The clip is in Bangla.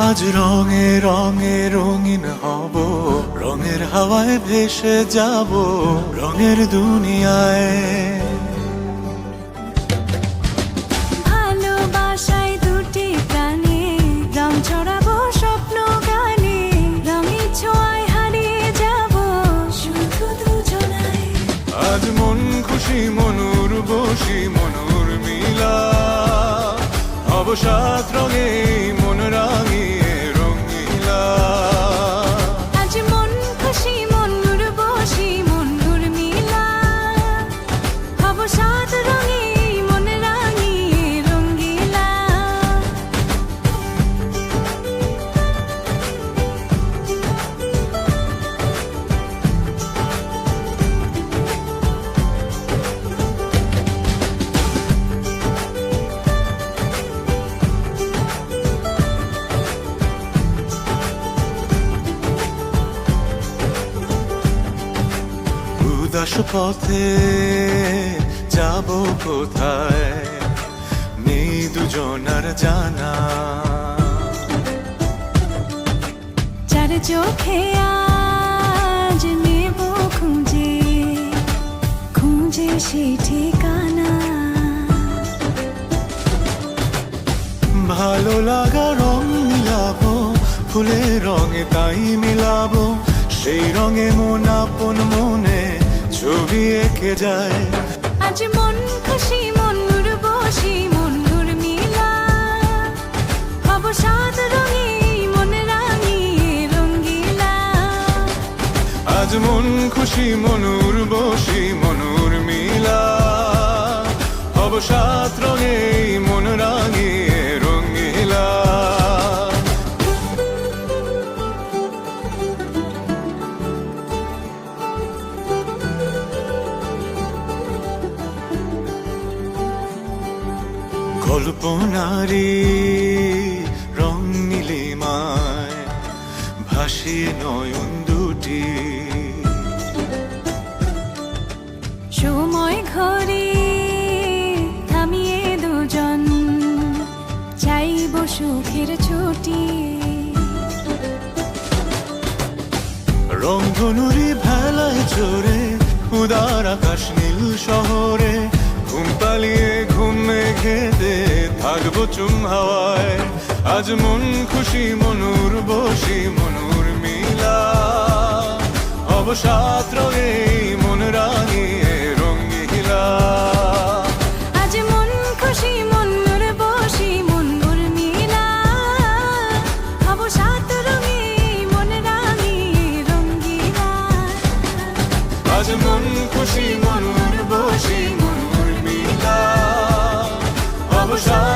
আজ রঙে রঙে রঙিন হব, রঙের হাওয়ায় ভেসে যাব রঙের দুনিয়ায়। ভালোবাসায় দুটি প্রাণে রং ছড়াবো স্বপ্ন গানে, রঙের ছোঁয়ায় হারিয়ে যাব শুধু দুজনায়। আজ মন খুশি মনুর বসি মনুর মিলা, হব সাত রঙে মন রাঙিয়ে রঙিলা। আজ মন খুশি মনুর বসি মনুর মিলা, হব সাত রঙে মন রাঙিয়ে রঙ্গিলা। উদাস পথে যাব কোথায়, নেই দুজনার জানা। চার চোখে আজ নেব খুঁজে খুঁজে সেই ঠিকানা। ভালো লাগা রং মিলাবো, ফুলের রঙে তাই মিলাবো, সেই রঙে মন আপন মনে ছবি এঁকে যায়। আজ মন খুশি মনুর বসি মনুর মিলা, হব সাত রঙে মন রাঙিয়ে রঙ্গিলা। আজ মন খুশি মনুর বসি মনুর মিলা, হব সাত রঙে মন রাঙিয়ে রঙিলা। কল্পনারি রং নীলিমায় ভাসিয়ে নয়ন দুটি, সময় ঘরে থামিয়ে দুজন চাইব সুখের ছুটি। রংধনুরি ভেলায় চড়ে উদার আকাশ নীল শহরে, ঘুম পালিয়ে ঘুম মেঘেতে থাকবো চুম হাওয়ায়। আজ মন খুশি মনুর বসি মনুর মিলা, হব সাত রঙে মন রাঙিয়ে রঙিলা। আজ মন খুশি মনুর বসি মনুর মিলা, হব সাত রঙে মন রাঙিয়ে রঙ্গিলা। আজ মন খুশি মনুর বসি মনুর মিলা, হব সাত